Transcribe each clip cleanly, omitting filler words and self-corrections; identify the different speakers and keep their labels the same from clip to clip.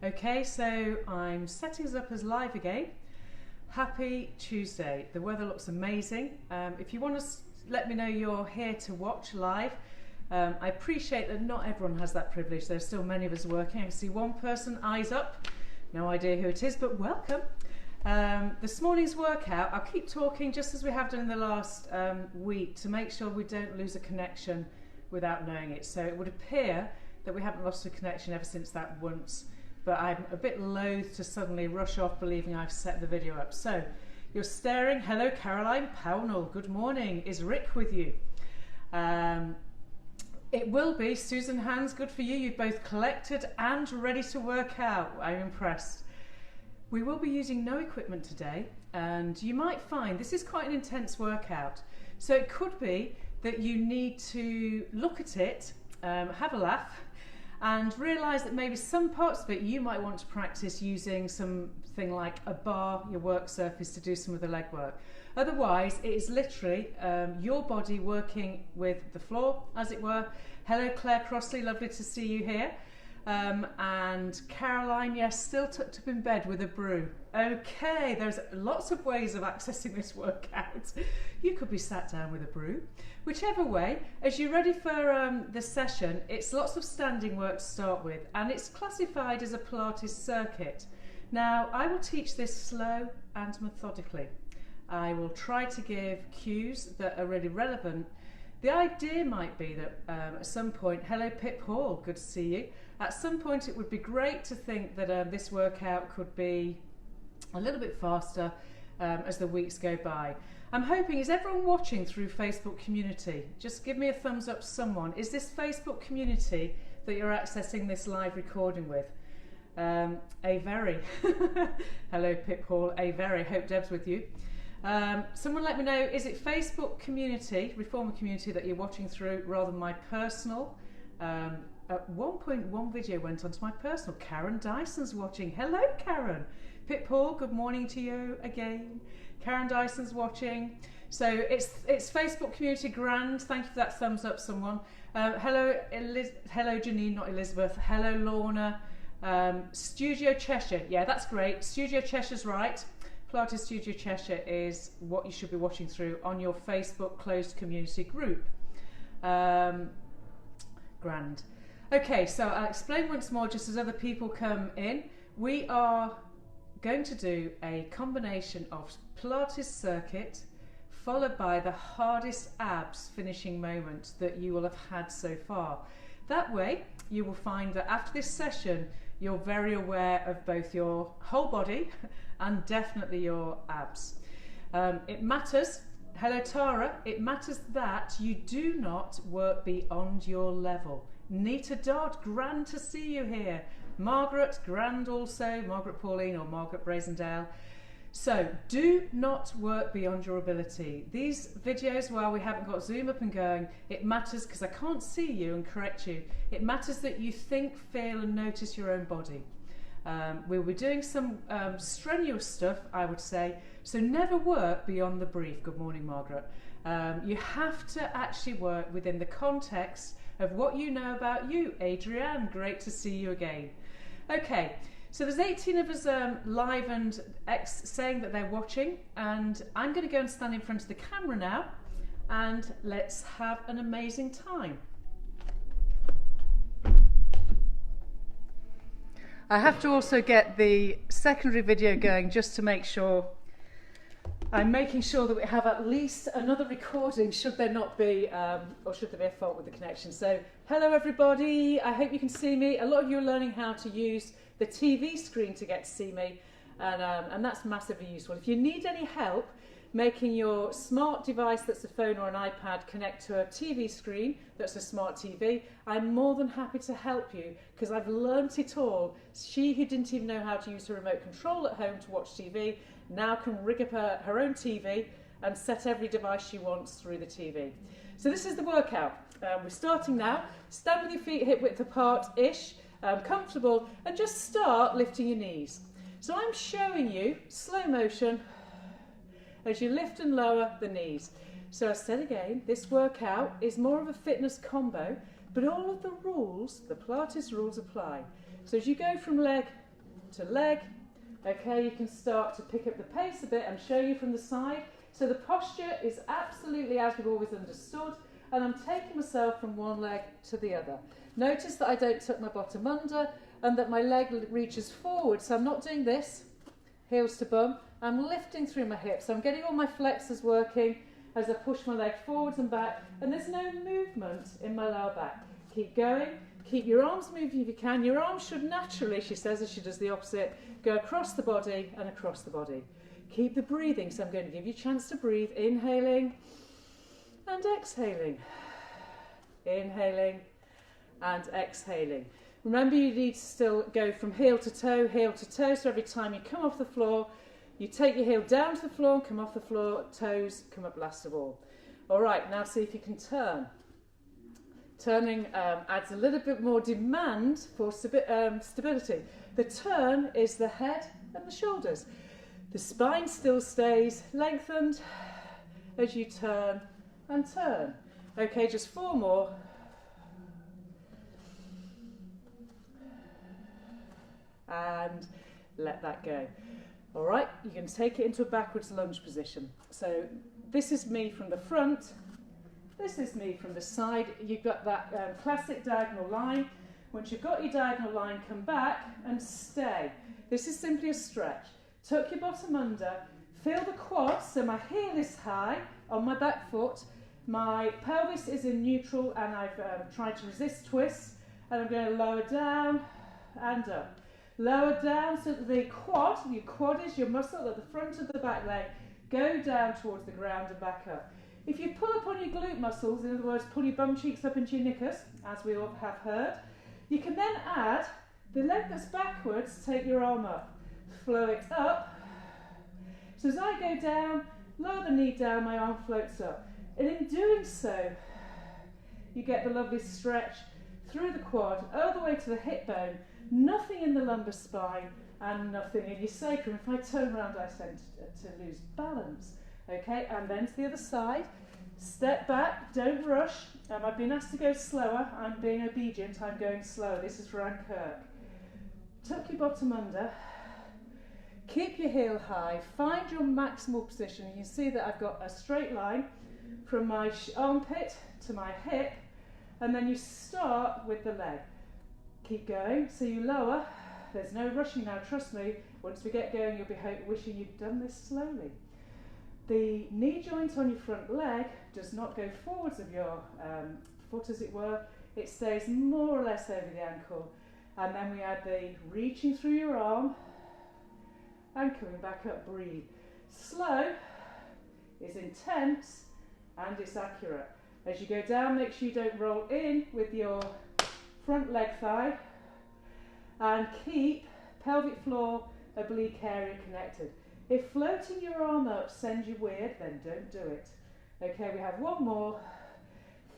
Speaker 1: Okay, so I'm setting us up as live again. Happy Tuesday. The weather looks amazing. If you want to let me know you're here to watch live, I appreciate that not everyone has that privilege. There's still many of us working. I can see one person, eyes up. No idea who it is, but welcome. This morning's workout, I'll keep talking just as we have done in the last week to make sure we don't lose a connection without knowing it. So it would appear that we haven't lost a connection ever since that once, but I'm a bit loath to suddenly rush off believing I've set the video up. So you're staring. Hello, Caroline Pownell. Good morning. Is Rick with you? It will be. Susan Hans, good for you. You've both collected and ready to work out. I'm impressed. We will be using no equipment today, and you might find this is quite an intense workout. So it could be that you need to look at it, have a laugh, and realise that maybe some parts of it you might want to practice using something like a bar, your work surface, to do some of the leg work. Otherwise, it is literally your body working with the floor, as it were. Hello, Claire Crossley, lovely to see you here. And Caroline, yes, still tucked up in bed with a brew. Okay, there's lots of ways of accessing this workout. You could be sat down with a brew. Whichever way, as you're ready for this session, it's lots of standing work to start with, and it's classified as a Pilates circuit. Now, I will teach this slow and methodically. I will try to give cues that are really relevant. The idea might be that at some point, hello Pip Hall, good to see you. At some point it would be great to think that this workout could be a little bit faster as the weeks go by. I'm hoping, is everyone watching through Facebook community? Just give me a thumbs up, someone. Is this Facebook community that you're accessing this live recording with? A very. Hello Pip Hall, a very. Hope Deb's with you. Someone let me know, is it Facebook community, Reformer community, that you're watching through rather than my personal? At one point, one video went onto my personal. Karen Dyson's watching. Hello, Karen. Pip Hall, good morning to you again. Karen Dyson's watching. So it's Facebook community grand. Thank you for that thumbs up, someone. Hello, hello, Janine, not Elizabeth. Hello, Lorna. Studio Cheshire. Yeah, that's great. Studio Cheshire's right. Pilates Studio Cheshire is what you should be watching through on your Facebook closed community group. Grand. Okay, so I'll explain once more just as other people come in. We are going to do a combination of Pilates circuit followed by the hardest abs finishing moment that you will have had so far. That way you will find that after this session you're very aware of both your whole body and definitely your abs. It matters, hello Tara, it matters that you do not work beyond your level. Nita Dodd, grand to see you here. Margaret, grand also, Margaret Pauline or Margaret Brazendale. So do not work beyond your ability. These videos, while we haven't got Zoom up and going, it matters because I can't see you and correct you. It matters that you think, feel and notice your own body. We'll be doing some strenuous stuff, I would say, so never work beyond the brief. Good morning, Margaret. You have to actually work within the context of what you know about you. Adrienne, great to see you again. Okay, so there's 18 of us live and saying that they're watching, and I'm going to go and stand in front of the camera now, and let's have an amazing time. I have to also get the secondary video going just to make sure. I'm making sure that we have at least another recording should there not be, or should there be a fault with the connection. So, hello everybody, I hope you can see me. A lot of you are learning how to use the TV screen to get to see me, and that's massively useful. If you need any help making your smart device that's a phone or an iPad connect to a TV screen that's a smart TV, I'm more than happy to help you because I've learnt it all. She who didn't even know how to use her remote control at home to watch TV now can rig up her own TV and set every device she wants through the TV. So this is the workout. We're starting now. Stand with your feet hip width apart-ish, comfortable, and just start lifting your knees. So I'm showing you slow motion as you lift and lower the knees. So I said again, this workout is more of a fitness combo, but all of the rules, the Pilates rules apply. So as you go from leg to leg. Okay, you can start to pick up the pace a bit. I'm showing you from the side. So the posture is absolutely as we've always understood, and I'm taking myself from one leg to the other. Notice that I don't tuck my bottom under and that my leg reaches forward. So I'm not doing this, heels to bum. I'm lifting through my hips. I'm getting all my flexors working as I push my leg forwards and back, and there's no movement in my lower back. Keep going. Keep your arms moving if you can. Your arms should naturally, she says as she does the opposite, go across the body and across the body. Keep the breathing. So I'm going to give you a chance to breathe. Inhaling and exhaling. Inhaling and exhaling. Remember, you need to still go from heel to toe, so every time you come off the floor, you take your heel down to the floor, come off the floor, toes come up last of all. All right, now see if you can turn. Turning adds a little bit more demand for stability. The turn is the head and the shoulders. The spine still stays lengthened as you turn and turn. Okay, just 4 more. And let that go. All right, you can take it into a backwards lunge position. So this is me from the front. This is me from the side. You've got that classic diagonal line. Once you've got your diagonal line, come back and stay. This is simply a stretch. Tuck your bottom under. Feel the quads, so my heel is high on my back foot. My pelvis is in neutral, and I've tried to resist twists. And I'm going to lower down and up. Lower down so that the quad, your quad is your muscle at the front of the back leg, go down towards the ground and back up. If you pull up on your glute muscles, in other words, pull your bum cheeks up into your knickers, as we all have heard, you can then add the leg that's backwards, take your arm up, flow it up. So as I go down, lower the knee down, my arm floats up. And in doing so, you get the lovely stretch through the quad, all the way to the hip bone, nothing in the lumbar spine and nothing in your sacrum. If I turn around, I tend to lose balance. Okay, and then to the other side. Step back, don't rush. I've been asked to go slower. I'm being obedient, I'm going slower. This is for Anne Kirk. Tuck your bottom under. Keep your heel high. Find your maximal position. You can see that I've got a straight line from my armpit to my hip, and then you start with the leg. Keep going, so you lower. There's no rushing now, trust me. Once we get going, you'll be wishing you'd done this slowly. The knee joint on your front leg does not go forwards of your foot, as it were. It stays more or less over the ankle. And then we add the reaching through your arm and coming back up, breathe. Slow is intense and it's accurate. As you go down, make sure you don't roll in with your front leg thigh, and keep pelvic floor, oblique area connected. If floating your arm up sends you weird, then don't do it. Okay, we have 1 more.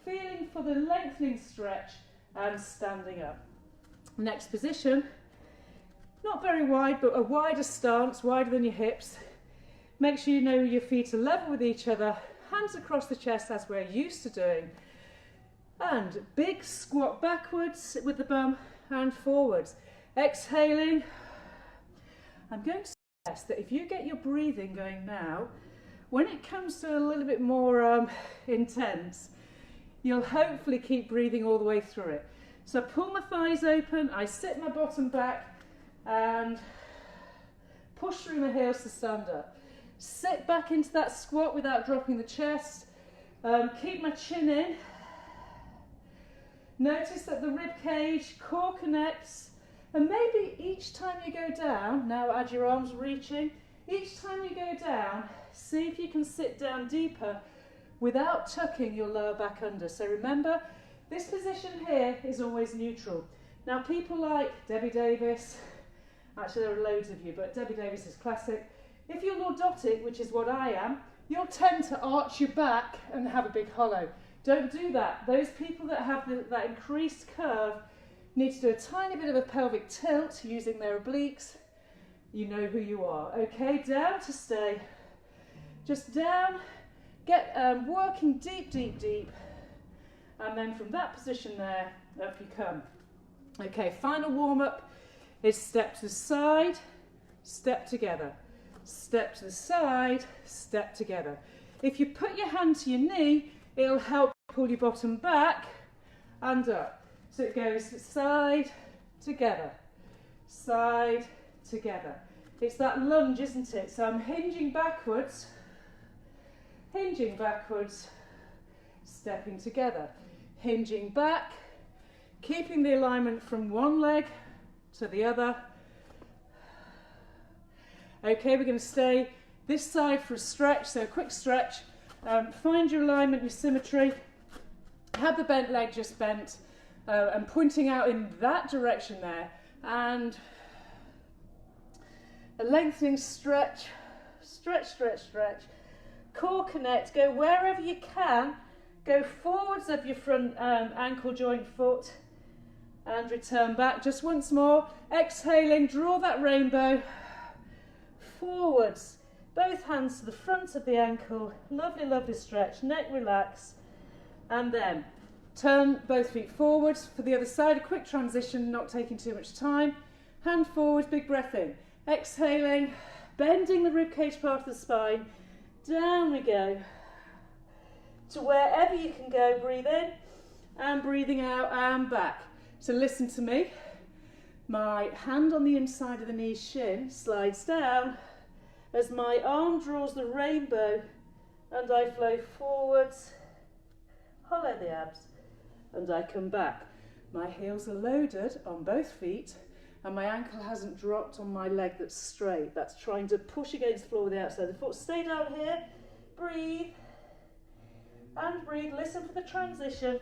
Speaker 1: Feeling for the lengthening stretch and standing up. Next position, not very wide, but a wider stance, wider than your hips. Make sure you know your feet are level with each other, hands across the chest as we're used to doing. And big squat backwards with the bum and forwards. Exhaling. I'm going to suggest that if you get your breathing going now, when it comes to a little bit more intense, you'll hopefully keep breathing all the way through it. So I pull my thighs open, I sit my bottom back and push through my heels to stand up. Sit back into that squat without dropping the chest. Keep my chin in. Notice that the rib cage, core connects, and maybe each time you go down, now add your arms reaching, each time you go down, see if you can sit down deeper without tucking your lower back under. So remember, this position here is always neutral. Now people like Debbie Davis, actually there are loads of you, but Debbie Davis is classic. If you're lordotic, which is what I am, you'll tend to arch your back and have a big hollow. Don't do that. Those people that have that increased curve need to do a tiny bit of a pelvic tilt using their obliques. You know who you are. Okay, down to stay. Just down, get working deep, deep, deep. And then from that position there, up you come. Okay, final warm up It's step to the side, step together. Step to the side, step together. If you put your hand to your knee, it'll help pull your bottom back and up. So it goes side, together, side, together. It's that lunge, isn't it? So I'm hinging backwards, stepping together, hinging back, keeping the alignment from one leg to the other. Okay, we're going to stay this side for a stretch, so a quick stretch. Find your alignment, your symmetry. Have the bent leg just bent and pointing out in that direction there. And a lengthening stretch, stretch, stretch, stretch. Core connect, go wherever you can. Go forwards of your front ankle joint foot and return back. Just once more. Exhaling, draw that rainbow. Forwards, both hands to the front of the ankle. Lovely, lovely stretch. Neck relax. And then turn both feet forwards for the other side. A quick transition, not taking too much time. Hand forwards, big breath in. Exhaling, bending the ribcage part of the spine. Down we go. To wherever you can go, breathe in and breathing out and back. So listen to me. My hand on the inside of the knee shin slides down as my arm draws the rainbow and I flow forwards, hollow the abs, and I come back. My heels are loaded on both feet and my ankle hasn't dropped on my leg that's straight. That's trying to push against the floor with the outside of the foot. Stay down here, breathe, and breathe. Listen for the transition.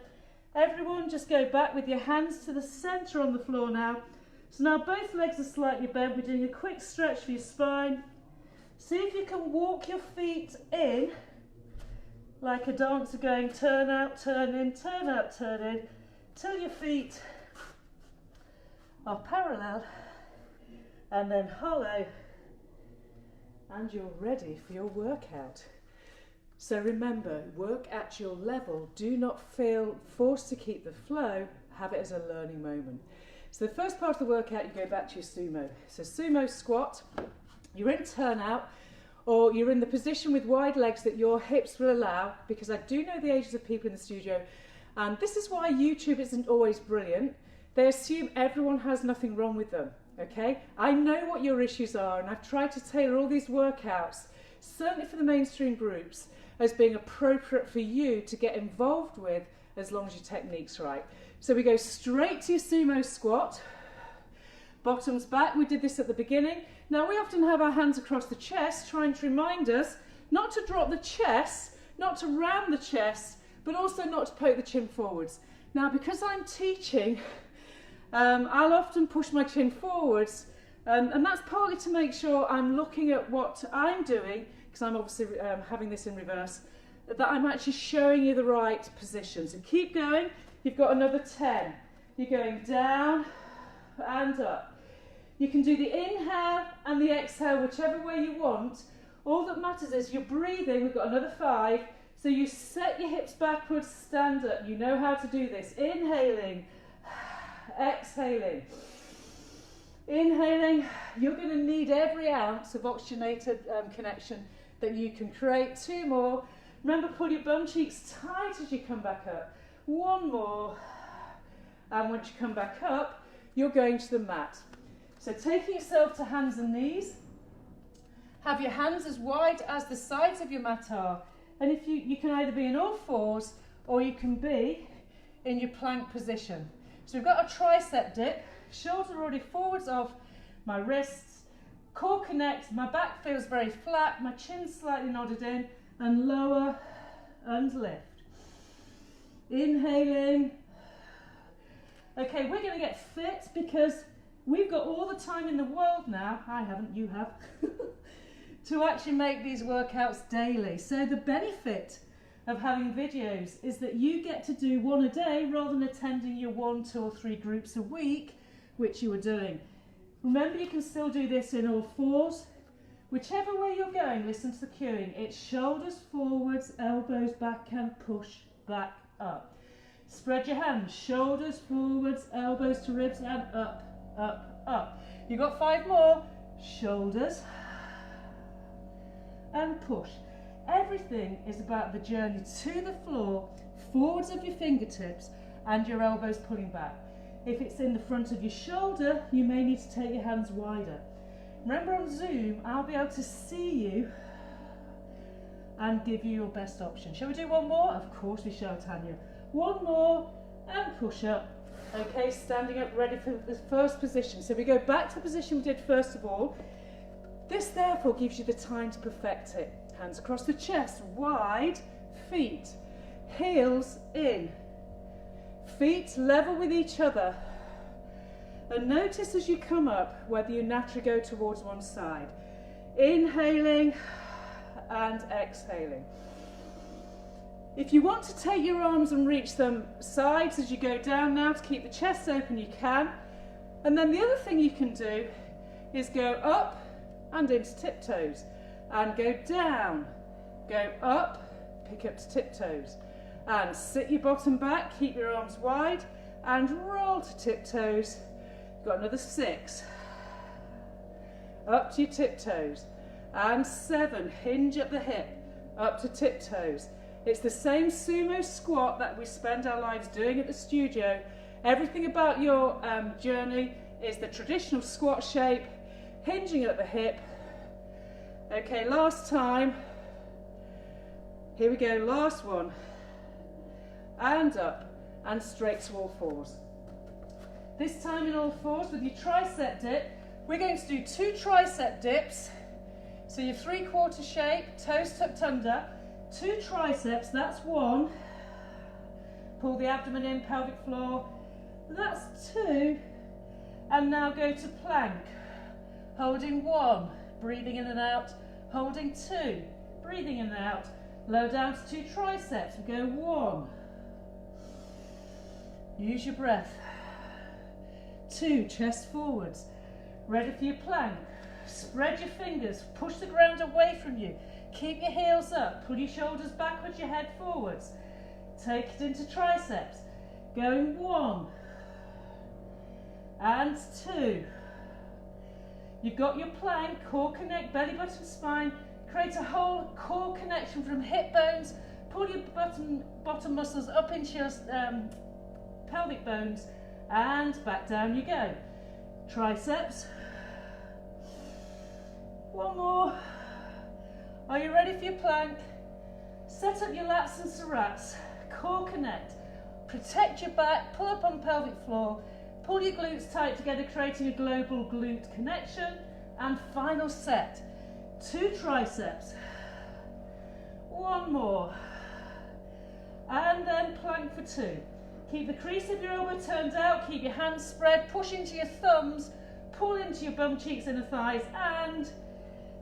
Speaker 1: Everyone just go back with your hands to the centre on the floor now. So now both legs are slightly bent. We're doing a quick stretch for your spine. See if you can walk your feet in like a dancer going turn out, turn in, turn out, turn in, till your feet are parallel and then hollow and you're ready for your workout. So remember, work at your level. Do not feel forced to keep the flow. Have it as a learning moment. So the first part of the workout, you go back to your sumo. So sumo squat, you're in turnout, or you're in the position with wide legs that your hips will allow, because I do know the ages of people in the studio, and this is why YouTube isn't always brilliant. They assume everyone has nothing wrong with them, okay? I know what your issues are, and I've tried to tailor all these workouts, certainly for the mainstream groups, as being appropriate for you to get involved with as long as your technique's right. So we go straight to your sumo squat, bottoms back. We did this at the beginning. Now we often have our hands across the chest, trying to remind us not to drop the chest, not to round the chest, but also not to poke the chin forwards. Now because I'm teaching, I'll often push my chin forwards, and that's partly to make sure I'm looking at what I'm doing, because I'm obviously having this in reverse, that I'm actually showing you the right position. So keep going. You've got another 10. You're going down and up. You can do the inhale and the exhale whichever way you want. All that matters is you're breathing. We've got another 5. So you set your hips backwards, stand up. You know how to do this. Inhaling, exhaling. Inhaling, you're going to need every ounce of oxygenated connection that you can create. 2 more. Remember, pull your bum cheeks tight as you come back up. 1 more. And once you come back up, you're going to the mat. So taking yourself to hands and knees. Have your hands as wide as the sides of your mat are. And if you can either be in all fours or you can be in your plank position. So we've got a tricep dip. Shoulders are already forwards of my wrists. Core connect. My back feels very flat. My chin's slightly nodded in. And lower and lift. Inhaling. Okay, we're going to get fit because we've got all the time in the world now. I haven't, you have. To actually make these workouts daily. So the benefit of having videos is that you get to do 1 a day rather than attending your 1, 2 or 3 groups a week, which you were doing. Remember, you can still do this in all fours. Whichever way you're going, listen to the cueing. It's shoulders forwards, elbows back and push back up. Spread your hands, shoulders forwards, elbows to ribs and up. up, up. You've got 5 more. Shoulders and push. Everything is about the journey to the floor, forwards of your fingertips and your elbows pulling back. If it's in the front of your shoulder, you may need to take your hands wider. Remember, on Zoom, I'll be able to see you and give you your best option. Shall we do one more? Of course we shall, Tanya. One more and push up. Okay, standing up, ready for the first position. So we go back to the position we did first of all. This therefore gives you the time to perfect it. Hands across the chest, wide, feet, heels in, feet level with each other. And notice as you come up whether you naturally go towards one side. Inhaling and exhaling. If you want to take your arms and reach them sides as you go down now to keep the chest open, you can. And then the other thing you can do is go up and into tiptoes. And go down, go up, pick up to tiptoes. And sit your bottom back, keep your arms wide, and roll to tiptoes. You've got another 6. Up to your tiptoes. And 7, hinge at the hip, up to tiptoes. It's the same sumo squat that we spend our lives doing at the studio. Everything about your journey is the traditional squat shape, hinging at the hip. Okay, last time. Here we go, last one. And up, and straight to all fours. This time in all fours with your tricep dip. We're going to do 2 tricep dips. So your 3/4 shape, toes tucked under. 2 triceps, that's 1. Pull the abdomen in, pelvic floor. That's 2. And now go to plank. Holding 1, breathing in and out. Holding 2, breathing in and out. Lower down to 2 triceps. We go 1. Use your breath. 2, chest forwards. Ready for your plank. Spread your fingers. Push the ground away from you. Keep your heels up, pull your shoulders backwards, your head forwards. Take it into triceps. Going 1 and 2. You've got your plank, core connect, belly button spine. Create a whole core connection from hip bones. Pull your bottom muscles up into your pelvic bones and back down you go. Triceps. 1 more. Are you ready for your plank? Set up your lats and serrats. Core connect. Protect your back. Pull up on pelvic floor. Pull your glutes tight together, creating a global glute connection. And final set. 2 triceps. 1 more. And then plank for 2. Keep the crease of your elbow turned out. Keep your hands spread. Push into your thumbs. Pull into your bum cheeks, inner thighs. And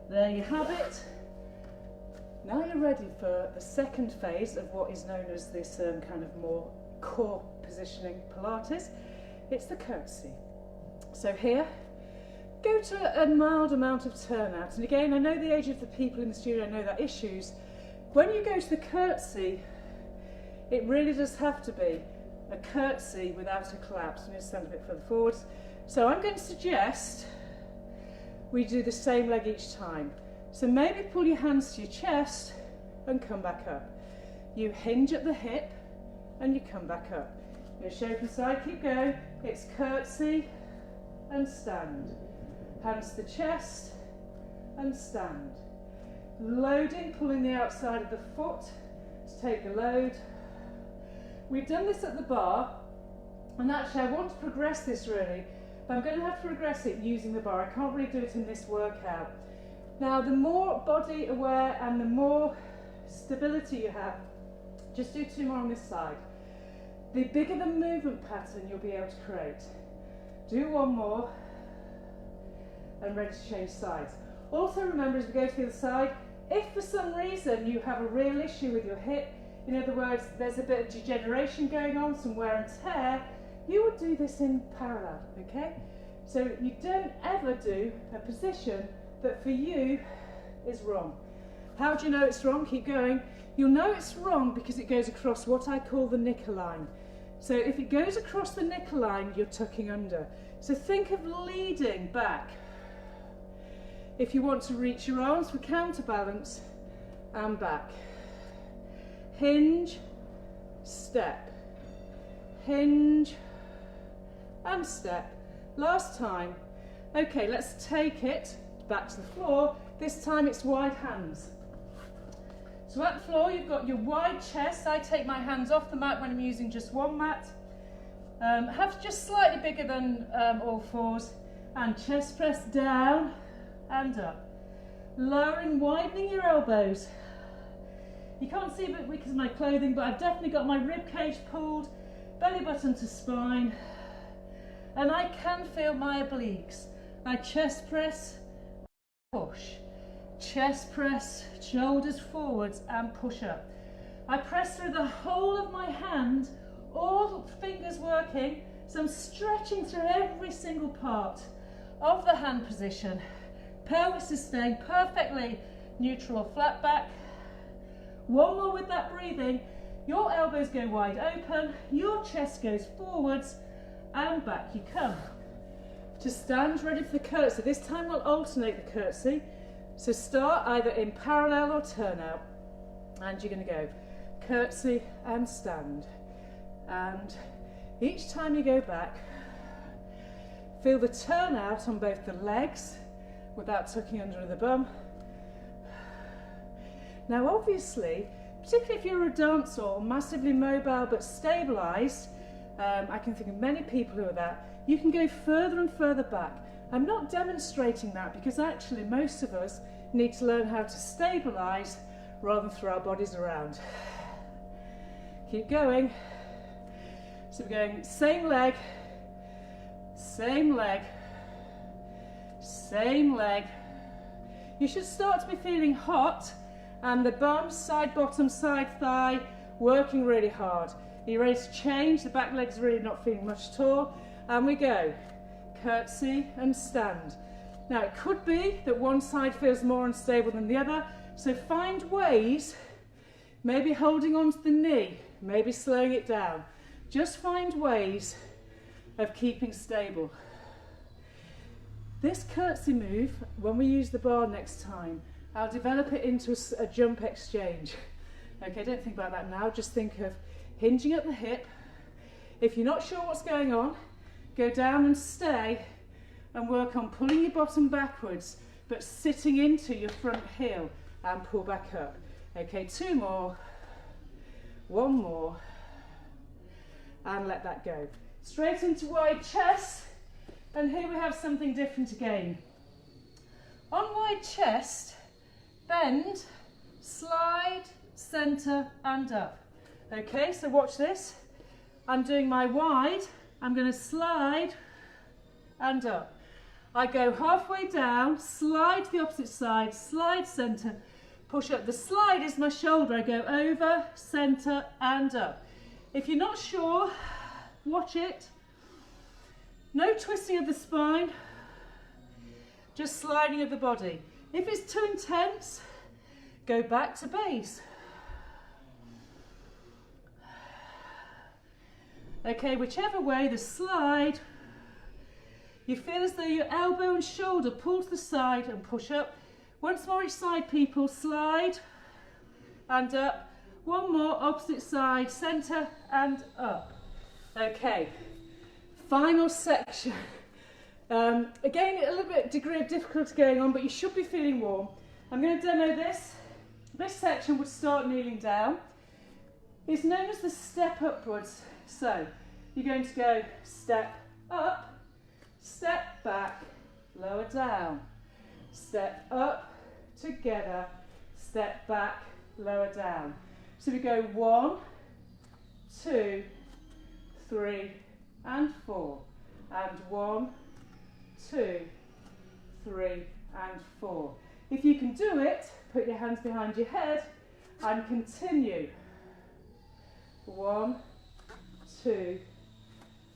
Speaker 1: there you have it. Now you're ready for the second phase of what is known as this kind of more core positioning Pilates. It's the curtsy. So here, go to a mild amount of turnout. And again, I know the age of the people in the studio, I know that issues. When you go to the curtsy, it really does have to be a curtsy without a collapse. I'm going to stand a bit further forwards. So I'm going to suggest we do the same leg each time. So maybe pull your hands to your chest and come back up. You hinge at the hip and you come back up. Your shape inside, keep going. It's curtsy and stand. Hands to the chest and stand. Loading, pulling the outside of the foot to take the load. We've done this at the bar, and actually I want to progress this really, but I'm going to have to progress it using the bar. I can't really do it in this workout. Now, the more body aware and the more stability you have, just do 2 more on this side. The bigger the movement pattern you'll be able to create. Do 1 more and ready to change sides. Also remember, as we go to the other side, if for some reason you have a real issue with your hip, in other words, there's a bit of degeneration going on, some wear and tear, you would do this in parallel, okay? So you don't ever do a position that for you is wrong. How do you know it's wrong? Keep going. You'll know it's wrong because it goes across what I call the knicker line. So if it goes across the knicker line, you're tucking under. So think of leading back. If you want to reach your arms for counterbalance, and back. Hinge, step, hinge, and step. Last time. Okay, let's take it back to the floor. This time it's wide hands. So at the floor you've got your wide chest. I take my hands off the mat when I'm using just one mat. Have just slightly bigger than all fours, and chest press down and up. Lowering, widening your elbows. You can't see it because of my clothing, but I've definitely got my rib cage pulled, belly button to spine, and I can feel my obliques. I chest press, push, chest press, shoulders forwards and push up. I press through the whole of my hand, all fingers working, so I'm stretching through every single part of the hand position. Pelvis is staying perfectly neutral or flat back. One more with that breathing. Your elbows go wide open, your chest goes forwards and back you come. To stand ready for the curtsy. This time we'll alternate the curtsy. So start either in parallel or turn out. And you're going to go curtsy and stand. And each time you go back, feel the turn out on both the legs without tucking under the bum. Now obviously, particularly if you're a dancer or massively mobile but stabilised, I can think of many people who are that, you can go further and further back. I'm not demonstrating that because actually most of us need to learn how to stabilise rather than throw our bodies around. Keep going. So we're going same leg, same leg, same leg. You should start to be feeling hot and the bum, side bottom, side thigh, working really hard. Are you ready to change? The back leg's really not feeling much at all. And we go, curtsy and stand. Now it could be that one side feels more unstable than the other, so find ways, maybe holding on to the knee, maybe slowing it down. Just find ways of keeping stable. This curtsy move, when we use the bar next time, I'll develop it into a jump exchange. Okay, don't think about that now, just think of hinging at the hip. If you're not sure what's going on, go down and stay and work on pulling your bottom backwards, but sitting into your front heel and pull back up. Okay, two more, one more, and let that go. Straight into wide chest, and here we have something different again. On wide chest, bend, slide, centre and up. Okay, so watch this. I'm doing my wide, I'm going to slide and up. I go halfway down, slide to the opposite side, slide centre, push up. The slide is my shoulder. I go over, centre and up. If you're not sure, watch it. No twisting of the spine, just sliding of the body. If it's too intense, go back to base. Okay, whichever way, the slide, you feel as though your elbow and shoulder pull to the side and push up. Once more each side, people, slide and up. One more, opposite side, centre and up. Okay, final section. Again, a little bit degree of difficulty going on, but you should be feeling warm. I'm going to demo this. This section would start kneeling down. It's known as the step upwards. So you're going to go step up, step back, lower down, step up, together, step back, lower down. So we go 1, 2, 3 and 4, and 1, 2, 3 and 4. If you can do it, put your hands behind your head and continue. 1, 2,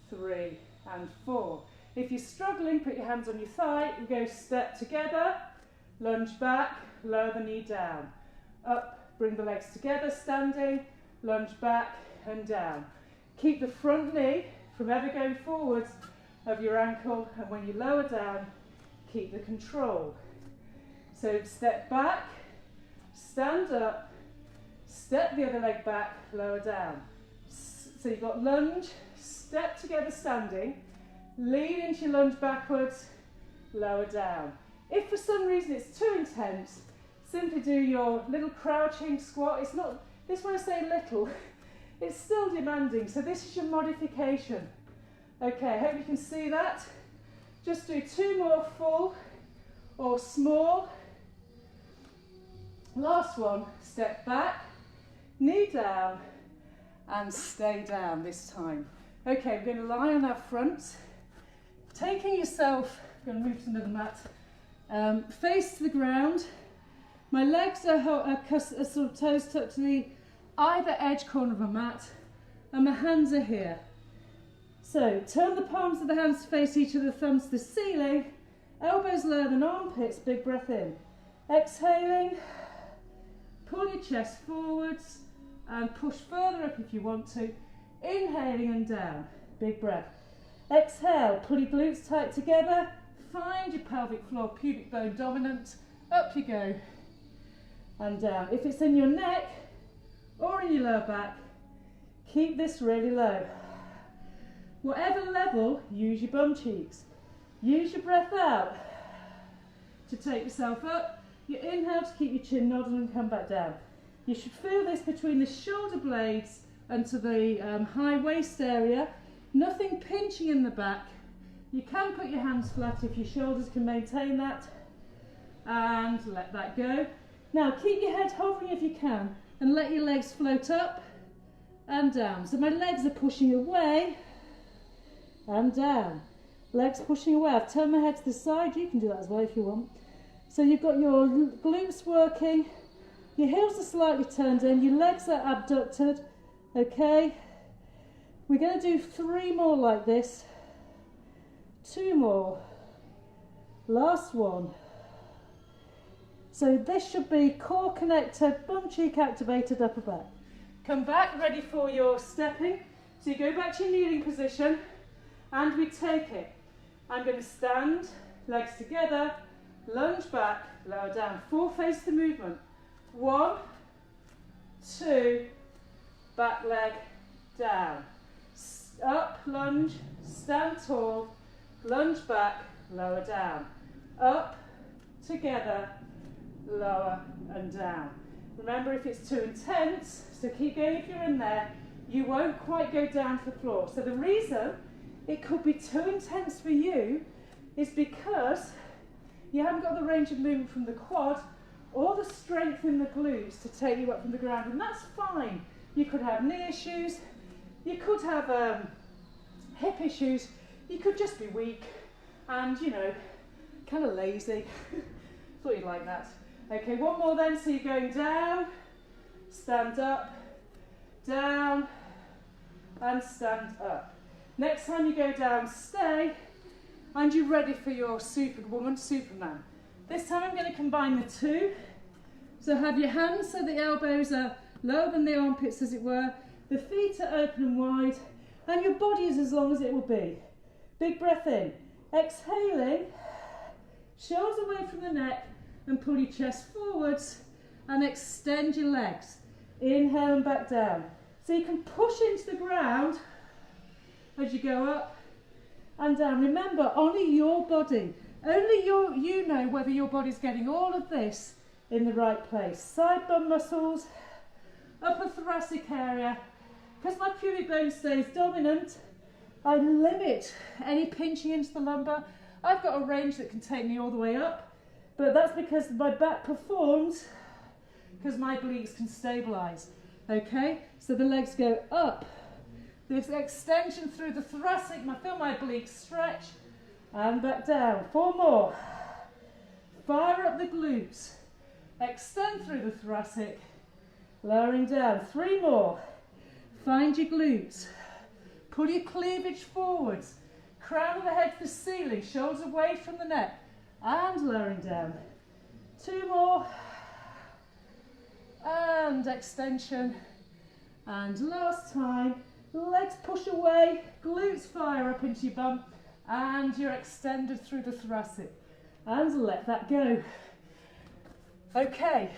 Speaker 1: 3 and 4. If you're struggling, put your hands on your thigh and go step together, lunge back, lower the knee down, up, bring the legs together, standing, lunge back and down. Keep the front knee from ever going forwards of your ankle, and when you lower down, keep the control. So step back, stand up, step the other leg back, lower down. So you've got lunge, step together standing, lean into your lunge backwards, lower down. If for some reason it's too intense, simply do your little crouching squat. It's not, this when I say little, it's still demanding. So this is your modification. Okay, I hope you can see that. Just do 2 more full or small. Last one, step back, knee down, and stay down this time. Okay, we're going to lie on our front, taking yourself, I'm going to move to another mat, face to the ground. My legs are sort of toes tucked to the either edge corner of a mat, and my hands are here. So turn the palms of the hands to face each other, thumbs to the ceiling, elbows lower than armpits, big breath in. Exhaling, pull your chest forwards and push further up if you want to. Inhaling and down, big breath. Exhale, pull your glutes tight together, find your pelvic floor, pubic bone dominant, up you go and down. If it's in your neck or in your lower back, keep this really low. Whatever level, use your bum cheeks. Use your breath out to take yourself up. You inhale to keep your chin nodded and come back down. You should feel this between the shoulder blades and to the high waist area. Nothing pinching in the back. You can put your hands flat if your shoulders can maintain that. And let that go. Now keep your head hovering if you can and let your legs float up and down. So my legs are pushing away and down. Legs pushing away. I've turned my head to the side. You can do that as well if you want. So you've got your glutes working, your heels are slightly turned in, your legs are abducted. Okay, we're going to do 3 more like this, 2 more, last one. So this should be core connected, bum cheek activated, upper back. Come back, ready for your stepping. So you go back to your kneeling position and we take it. I'm going to stand, legs together, lunge back, lower down, 4 face the movement. 1, 2, back leg down, up, lunge, stand tall, lunge back, lower down, up, together, lower and down. Remember, if it's too intense, so keep going if you're in there, you won't quite go down to the floor. So the reason it could be too intense for you is because you haven't got the range of movement from the quad or the strength in the glutes to take you up from the ground, and that's fine. You could have knee issues, you could have hip issues, you could just be weak and, you know, kind of lazy. Thought you'd like that. Okay, 1 more then. So you're going down, stand up, down, and stand up. Next time you go down, stay, and you're ready for your Superwoman, Superman. This time I'm going to combine the 2. So have your hands so the elbows are lower than the armpits, as it were. The feet are open and wide, and your body is as long as it will be. Big breath in. Exhaling, shoulders away from the neck, and pull your chest forwards, and extend your legs. Inhale and back down. So you can push into the ground as you go up and down. Remember, only your body, only you know whether your body's getting all of this in the right place. Side bum muscles, upper thoracic area. Because my pubic bone stays dominant, I limit any pinching into the lumbar. I've got a range that can take me all the way up, but that's because my back performs because my obliques can stabilise. Okay, so the legs go up. There's extension through the thoracic. I feel my obliques stretch and back down. 4 more. Fire up the glutes. Extend through the thoracic, lowering down. 3 more. Find your glutes. Pull your cleavage forwards. Crown of the head to the ceiling, shoulders away from the neck, and lowering down. 2 more. And extension. And last time, legs push away, glutes fire up into your bum, and you're extended through the thoracic. And let that go. Okay,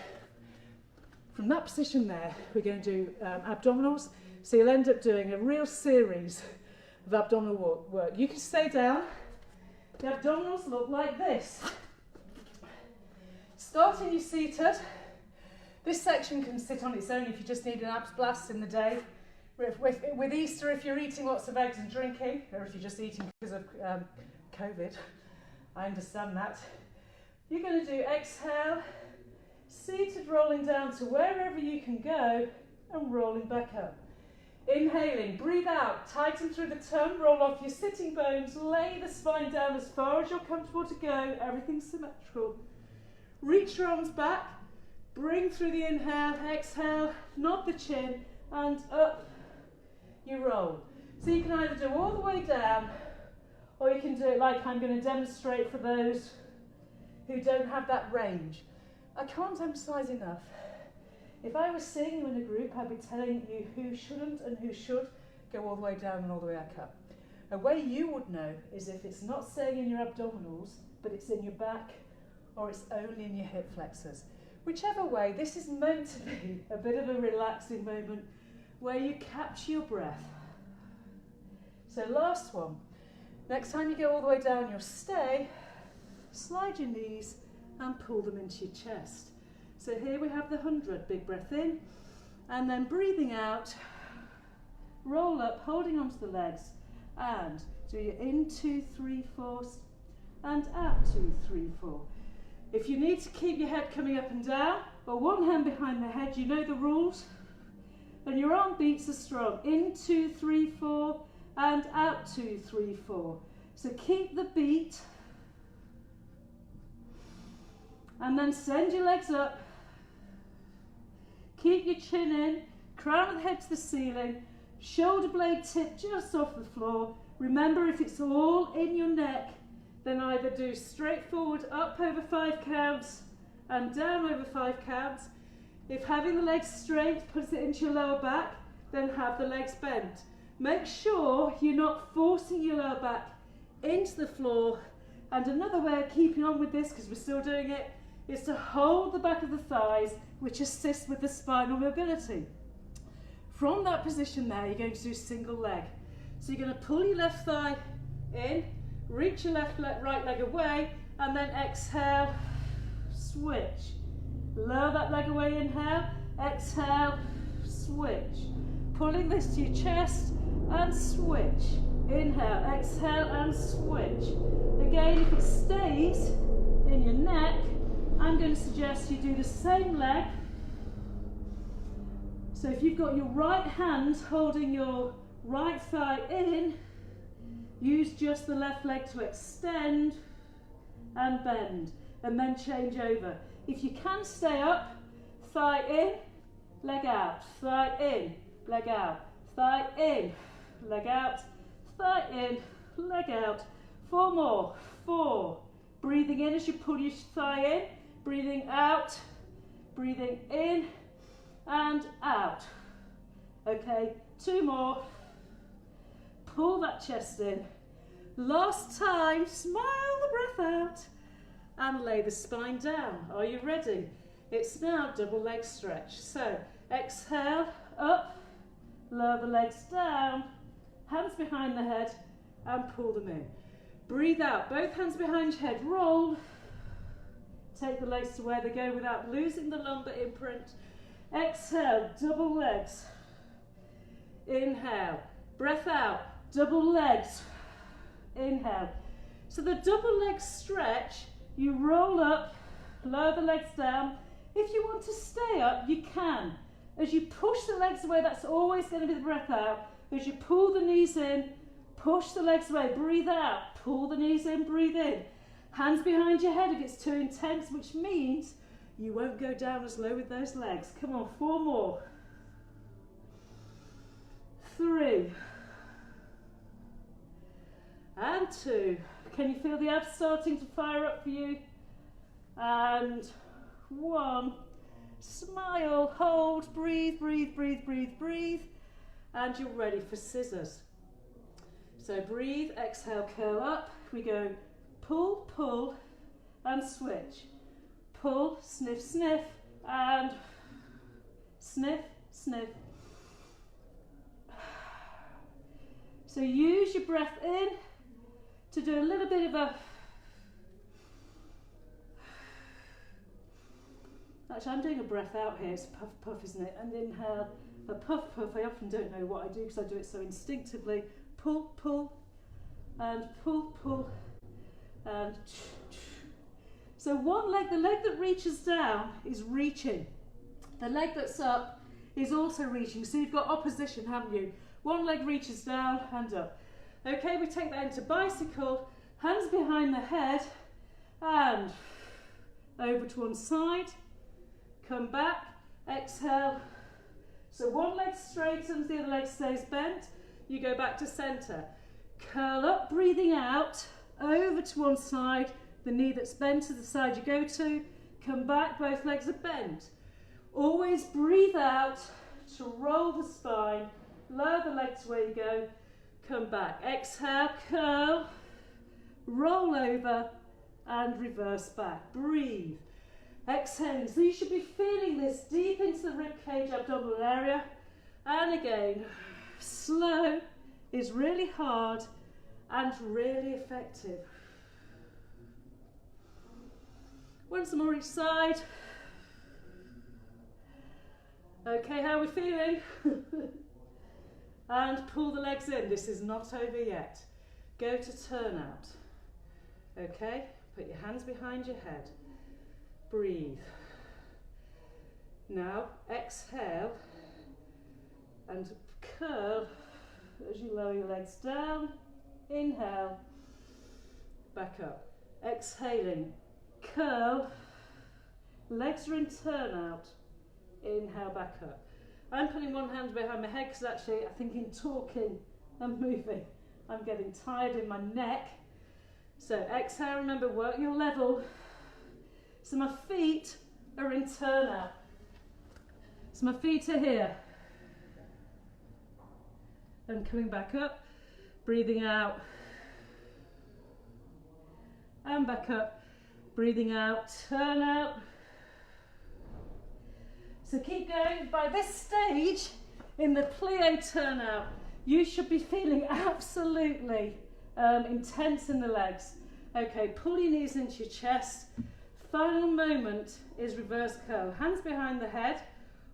Speaker 1: from that position there, we're going to do abdominals. So you'll end up doing a real series of abdominal work. You can stay down. The abdominals look like this. Starting you seated. This section can sit on its own if you just need an abs blast in the day. With Easter, if you're eating lots of eggs and drinking, or if you're just eating because of COVID, I understand that. You're going to do exhale, seated, rolling down to wherever you can go, and rolling back up. Inhaling, breathe out, tighten through the tongue, roll off your sitting bones, lay the spine down as far as you're comfortable to go, everything's symmetrical. Reach your arms back, bring through the inhale, exhale, nod the chin, and up you roll. So you can either do all the way down, or you can do it like I'm going to demonstrate for those who don't have that range. I can't emphasise enough. If I was seeing you in a group, I'd be telling you who shouldn't and who should go all the way down and all the way back up. A way you would know is if it's not staying in your abdominals, but it's in your back, or it's only in your hip flexors. Whichever way, this is meant to be a bit of a relaxing moment where you capture your breath. So last one. Next time you go all the way down, you'll stay, slide your knees and pull them into your chest. So here we have the 100, big breath in, and then breathing out, roll up, holding onto the legs, and do your in 2, 3, 4, and out 2, 3, 4. If you need to keep your head coming up and down, or one hand behind the head, you know the rules, and your arm beats are strong. In 2, 3, 4, and out 2, 3, 4. So keep the beat, and then send your legs up. Keep your chin in, crown of the head to the ceiling, shoulder blade tip just off the floor. Remember, if it's all in your neck, then either do straight forward up over 5 counts and down over 5 counts. If having the legs straight puts it into your lower back, then have the legs bent. Make sure you're not forcing your lower back into the floor. And another way of keeping on with this, because we're still doing it, is to hold the back of the thighs, which assists with the spinal mobility. From that position there, you're going to do single leg. So you're going to pull your left thigh in, reach your right leg away, and then exhale, switch. Lower that leg away, inhale, exhale, switch. Pulling this to your chest and switch. Inhale, exhale and switch. Again, if it stays in your neck, I'm going to suggest you do the same leg. So if you've got your right hand holding your right thigh in, use just the left leg to extend and bend, and then change over. If you can stay up, thigh in, leg out, thigh in, leg out, thigh in, leg out, thigh in, leg out. 4 more, 4. Breathing in as you pull your thigh in, breathing out, breathing in and out. Okay, 2 more. Pull that chest in. Last time, smile the breath out and lay the spine down. Are you ready? It's now double leg stretch. So exhale, up, lower the legs down, hands behind the head and pull them in. Breathe out, both hands behind your head, roll. Take the legs to where they go without losing the lumbar imprint. Exhale, double legs. Inhale, breath out, double legs. Inhale. So the double leg stretch, you roll up, lower the legs down. If you want to stay up, you can. As you push the legs away, that's always going to be the breath out. As you pull the knees in, push the legs away, breathe out, pull the knees in, breathe in. Hands behind your head if it's too intense, which means you won't go down as low with those legs. Come on, 4 more. 3. And 2. Can you feel the abs starting to fire up for you? And 1. Smile, hold, breathe, breathe, breathe, breathe, breathe. And you're ready for scissors. So breathe, exhale, curl up. We go pull, pull, and switch. Pull, sniff, sniff, and sniff, sniff. So use your breath in to do a little bit of a... Actually, I'm doing a breath out here. It's puff, puff, isn't it? And inhale, a puff, puff. I often don't know what I do because I do it so instinctively. Pull, pull, and pull, pull, and... So one leg, the leg that reaches down is reaching. The leg that's up is also reaching. So you've got opposition, haven't you? One leg reaches down and up. Okay, we take that into bicycle, hands behind the head, and over to one side. Come back, exhale. So one leg straightens, the other leg stays bent. You go back to centre. Curl up, breathing out, over to one side. The knee that's bent to the side you go to. Come back, both legs are bent. Always breathe out to roll the spine. Lower the legs where you go. Come back. Exhale, curl, roll over, and reverse back. Breathe. Exhaling. So you should be feeling this deep into the ribcage, abdominal area. And again, slow is really hard and really effective. Once more each side. Okay, how are we feeling? And pull the legs in. This is not over yet. Go to turnout. Okay, put your hands behind your head. Breathe. Now exhale and curl as you lower your legs down. Inhale, back up. Exhaling, curl, legs are in turnout. Inhale, back up. I'm putting one hand behind my head because actually I think in talking and moving I'm getting tired in my neck. So exhale, remember, work your level. So my feet are in turnout. So my feet are here. And coming back up, breathing out. And back up, breathing out, turn out. So keep going. By this stage in the plie turnout, you should be feeling absolutely intense in the legs. Okay, pull your knees into your chest. Final moment is reverse curl. Hands behind the head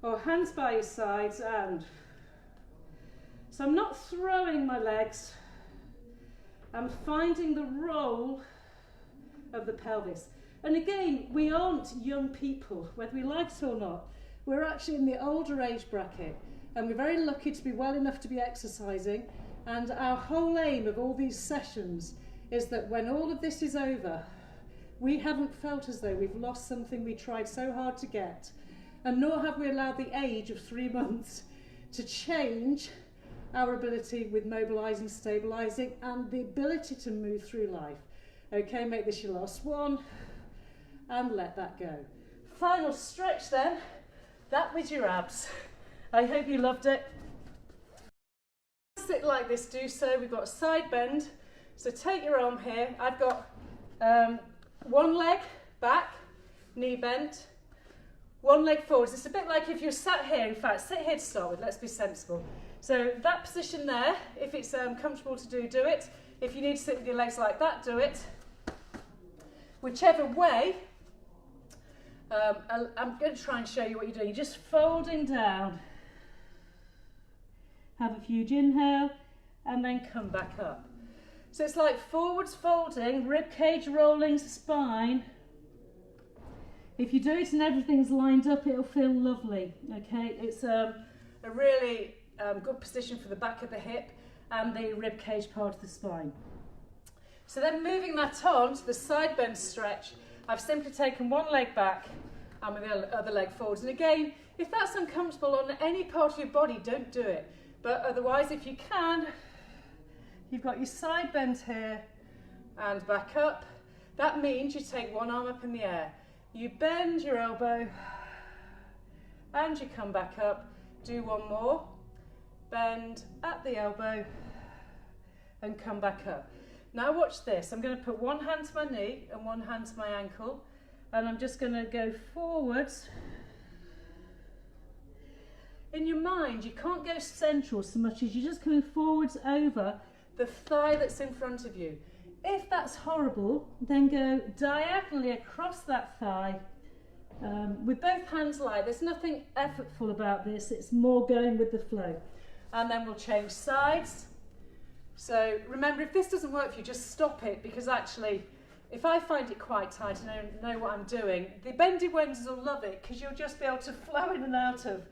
Speaker 1: or hands by your sides, and so I'm not throwing my legs. I'm finding the roll of the pelvis. And again, we aren't young people, whether we like it or not. We're actually in the older age bracket, and we're very lucky to be well enough to be exercising. And our whole aim of all these sessions is that when all of this is over, we haven't felt as though we've lost something we tried so hard to get, and nor have we allowed the age of 3 months to change our ability with mobilising, stabilising, and the ability to move through life. Okay, make this your last one, and let that go. Final stretch then. That was your abs. I hope you loved it. Sit like this, do so. We've got a side bend. So take your arm here. I've got one leg back, knee bent, one leg forwards. It's a bit like if you're sat here. In fact, sit here to start with. Let's be sensible. So that position there, if it's comfortable to do, do it. If you need to sit with your legs like that, do it. Whichever way. I'm going to try and show you what you're doing. You're just folding down. Have a huge inhale and then come back up. So it's like forwards folding, rib cage rolling, spine. If you do it and everything's lined up, it'll feel lovely. Okay, it's a really good position for the back of the hip and the rib cage part of the spine. So then moving that on to the side bend stretch, I've simply taken one leg back and with the other leg forwards. And again, if that's uncomfortable on any part of your body, don't do it. But otherwise, if you can, you've got your side bend here and back up. That means you take one arm up in the air. You bend your elbow and you come back up. Do one more. Bend at the elbow and come back up. Now watch this. I'm going to put one hand to my knee and one hand to my ankle, and I'm just going to go forwards. In your mind, you can't go central so much as you're just coming forwards over the thigh that's in front of you. If that's horrible, then go diagonally across that thigh with both hands light. There's nothing effortful about this, it's more going with the flow. And then we'll change sides. So remember, if this doesn't work for you, just stop it, because actually, if I find it quite tight and I don't know what I'm doing, the bendy Wednesdays will love it, because you'll just be able to flow in and out of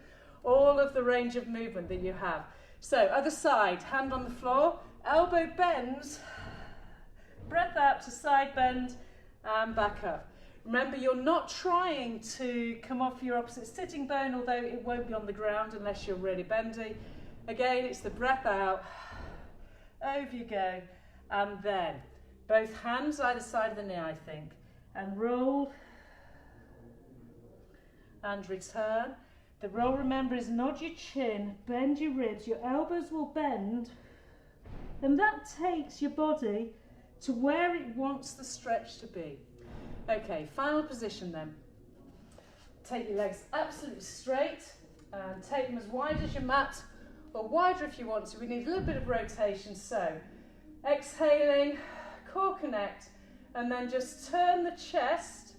Speaker 1: all of the range of movement that you have. So other side, hand on the floor, elbow bends, breath out to side bend and back up. Remember, you're not trying to come off your opposite sitting bone, although it won't be on the ground unless you're really bendy. Again, it's the breath out, over you go, and then both hands either side of the knee, I think, and roll and return. The roll, remember, is nod your chin, bend your ribs, your elbows will bend, and that takes your body to where it wants the stretch to be. Okay, final position then. Take your legs absolutely straight and take them as wide as your mat, or wider if you want to. We need a little bit of rotation, so exhaling, core connect, and then just turn the chest.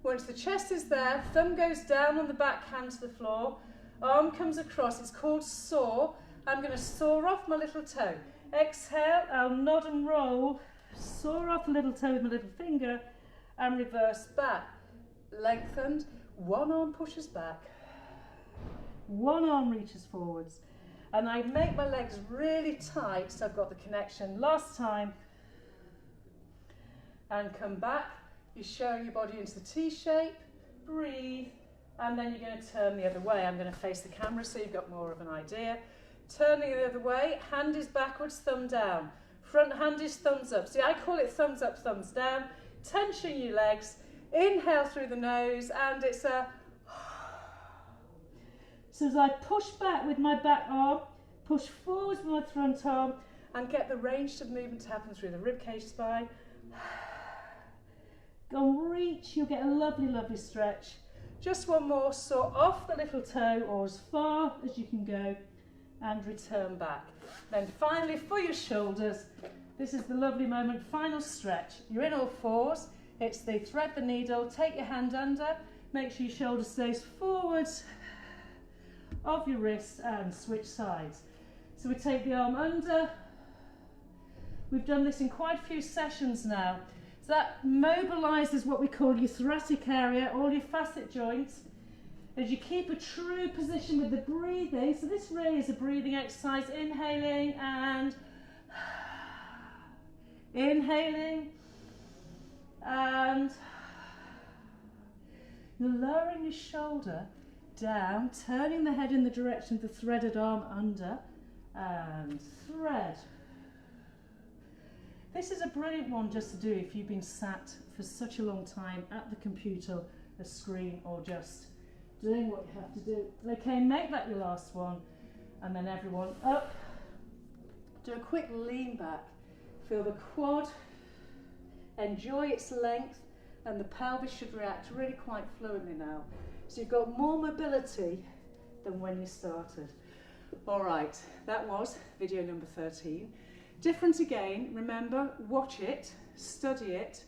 Speaker 1: Once the chest is there, thumb goes down on the back hand to the floor, arm comes across, it's called saw. I'm going to saw off my little toe. Exhale, I'll nod and roll, saw off a little toe with my little finger, and reverse back. Lengthened, one arm pushes back, one arm reaches forwards, and I make my legs really tight so I've got the connection. Last time, and come back. You're showing your body into the T shape, breathe, and then you're going to turn the other way. I'm going to face the camera so you've got more of an idea. Turning the other way, hand is backwards, thumb down. Front hand is thumbs up. See, I call it thumbs up, thumbs down. Tension your legs, inhale through the nose, and it's a... So as I push back with my back arm, push forwards with my front arm, and get the range of movement to happen through the ribcage spine. Go and reach, you'll get a lovely, lovely stretch. Just one more, saw off the little toe or as far as you can go, and return back. Then finally for your shoulders, this is the lovely moment, final stretch. You're in all fours, it's the thread the needle, take your hand under, make sure your shoulder stays forwards of your wrist and switch sides. So we take the arm under. We've done this in quite a few sessions now. So that mobilises what we call your thoracic area, all your facet joints, as you keep a true position with the breathing. So this really is a breathing exercise, inhaling and inhaling, and you're lowering your shoulder down, turning the head in the direction of the threaded arm under, and thread. This is a brilliant one just to do if you've been sat for such a long time at the computer, a screen, or just doing what you have to do. Okay, make that your last one, and then everyone up. Do a quick lean back. Feel the quad, enjoy its length, and the pelvis should react really quite fluently now. So you've got more mobility than when you started. All right, that was video number 13. Different again, remember, watch it, study it,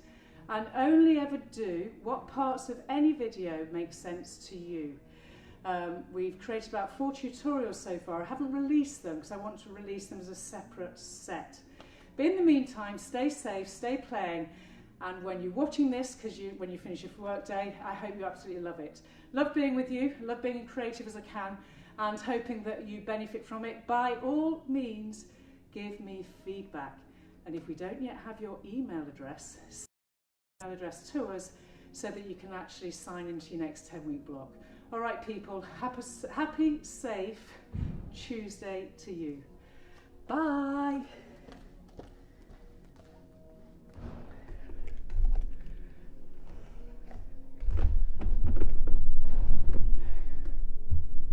Speaker 1: and only ever do what parts of any video make sense to you. We've created about 4 tutorials so far. I haven't released them because I want to release them as a separate set. But in the meantime, stay safe, stay playing, and when you're watching this, when you finish your work day, I hope you absolutely love it. Love being with you, love being as creative as I can, and hoping that you benefit from it. By all means, give me feedback. And if we don't yet have your email address, send your email address to us so that you can actually sign into your next 10-week block. All right, people, happy, safe Tuesday to you. Bye.